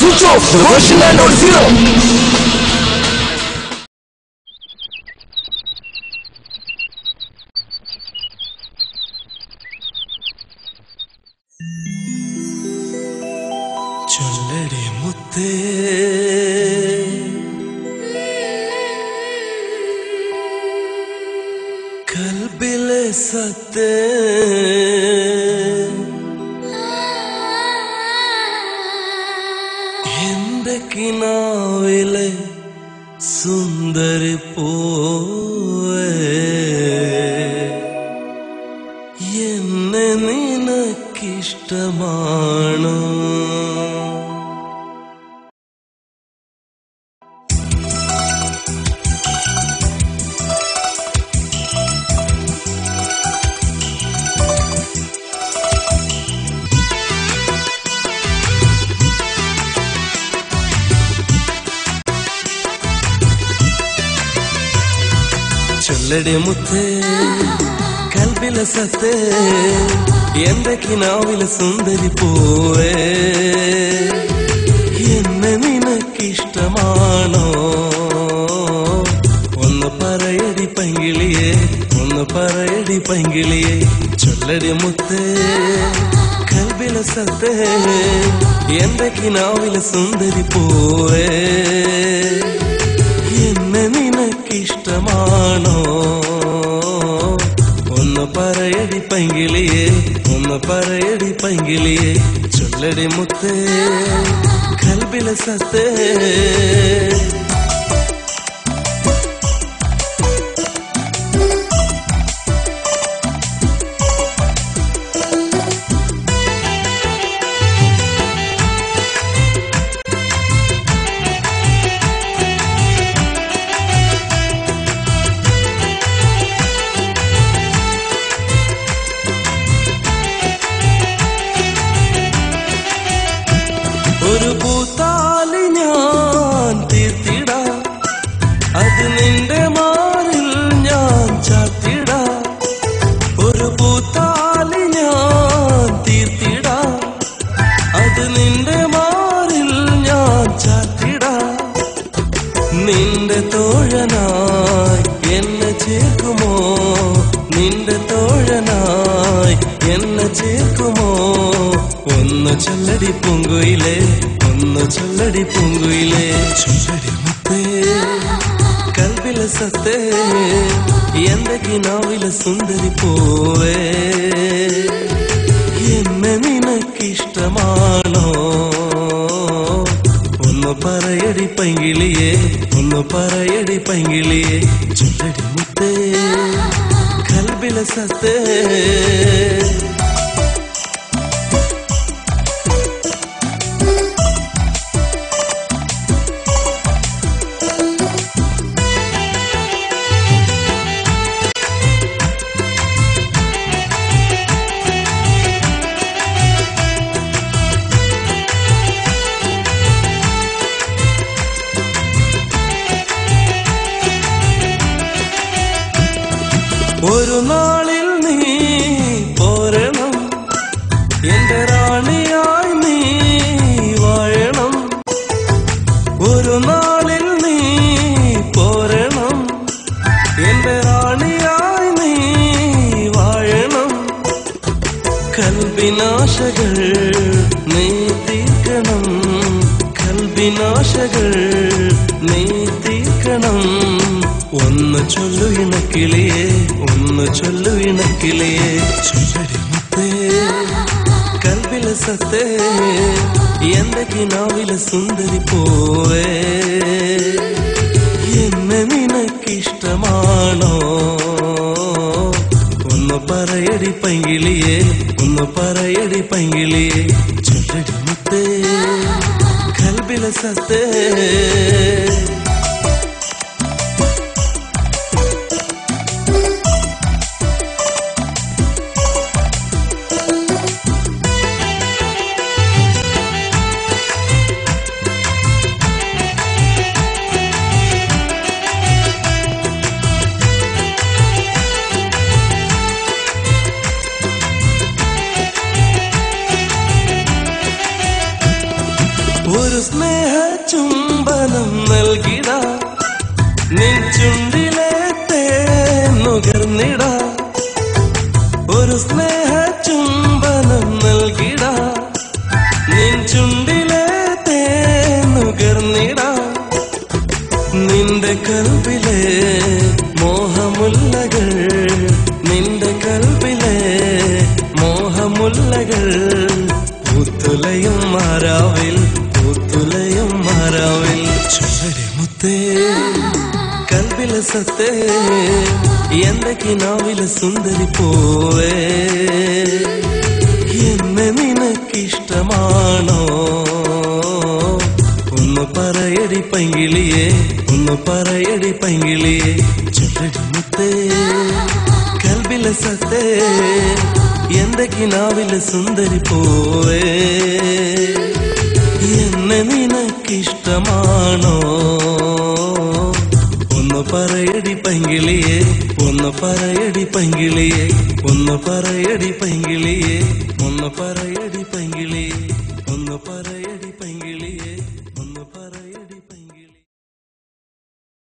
switch off the version and on zero. ചൊല്ലടി മുത്തേ കൽബിലെ സത്തേ എന്റെ കിനാവിലെ സുന്ദരി പൂവേ എന്നെ നിനക്കിഷ്ടമാണോ ചൊല്ലടി മുത്തേ കൽബിലെ സത്തേ എന്റെ കിനാവിലെ സുന്ദരി പൂവേ എന്നെ നിനക്കിഷ്ടമാണോ ഒന്ന് പറയടി പൈങ്കിളിയേ ഒന്ന് പറയടി പൈങ്കിളിയേ ചൊല്ലടി മുത്തേ കൽബിലെ സത്തേ എന്റെ കിനാവിലെ സുന്ദരി പൂവേ എന്നെ നിനക്കിഷ്ടമാണോ ഒന്ന് പറയടി പൈങ്കിളിയേ ഒന്ന് പറയടി പൈങ്കിളിയേ ചൊല്ലടി മുത്തേ കൽബിലെ സത്തേ ഒരു പൂത്താലി ഞാൻ തീർത്തിടാ അത് നിന്റെ മാറിൽ ഞാൻ ചാത്തിടാ ഒരു പൂത്താലി ഞാൻ തീർത്തിടാ അത് നിന്റെ മാറിൽ ഞാൻ ചാത്തിടാ നിന്റെ തോഴനായി എന്നെ ചേർക്കുമോ നിന്റെ തോഴനായി എന്നെ ചേർക്കുമോ ഒന്ന് ചൊല്ലടി പൂങ്കുയിലേ ഒന്ന് ചൊല്ലടി പൂങ്കുയിലേ ചൊല്ലടി മുത്തേ കൽബിലെ സത്തേ എന്റെ കിനാവിലെ സുന്ദരി പൂവേ എന്നെ നിനക്കിഷ്ടമാണോ ഒന്ന് പറയടി പൈങ്കിളിയേ ഒന്ന് പറയടി പൈങ്കിളിയേ ചൊല്ലടി മുത്തേ കൽബിലെ സത്തേ ഒരു നാളിൽ നീ പോരണം എന്റെ റാണിയായി നീ വാഴണം ഒരു നാളിൽ നീ പോരണം എന്റെ റാണിയായി നീ വാഴണം കൽബിനാശകൾ നീ തീർക്കണം കൽബിനാശകൾ നീ തീർക്കണം ഒന്ന് ചൊല്ലു ഇണക്കിളിയേ ഒന്ന് ചൊല്ലു ഇണക്കിളിയേ ചൊല്ലടി മുത്തേ കൽബിലെ സത്തേ എന്റെ കിനാവിലെ സുന്ദരി പൂവേ എന്നെ നിനക്കിഷ്ടമാണോ ഒന്ന് പറയടി പൈങ്കിളിയേ ഒന്ന് പറയടി പൈങ്കിളിയേ ചൊല്ലടി മുത്തേ കൽബിലെ സത്തേ ഒരു സ്നേഹ ചുംബനം നൽകിടാ നിൻ ചുണ്ടിലെ തേനുകർന്നിടാ ഒരു സ്നേഹ ചുംബനം നൽകിടാ നിൻ ചുണ്ടിലെ തേനുകർന്നിടാ നിന്റെ കൽബിലെ മോഹമുല്ലകൾ നിന്റെ കൽബിലെ മോഹമുല്ലകൾ പൂത്തുലയും മാറാവിൽ പൂത്തുലയും മാറാവിൽ ചുവടെ മുത്തേ കൽബിലെ സത്തേ എന്റെ കിനാവിലെ സുന്ദരി പോവേ എന്നെ നിനക്കിഷ്ടമാണോ ഒന്ന് പറയടി പൈങ്കിളിയേ ഒന്ന് പറയടി പൈങ്കിളിയേ ചൊല്ലടി മുത്തേ കൽബിലെ സത്തേ എന്റെ കിനാവിലെ സുന്ദരി പോവേ എന്നെ നിനക്കിഷ്ടമാണോ ഒന്ന് പറയടി പൈങ്കിളിയേ ഒന്ന് പറയടി പൈങ്കിളിയേ ഒന്ന് പറയടി പൈങ്കിളിയേ ഒന്ന് പറയടി പൈങ്കിളിയേ ഒന്ന് പറയടി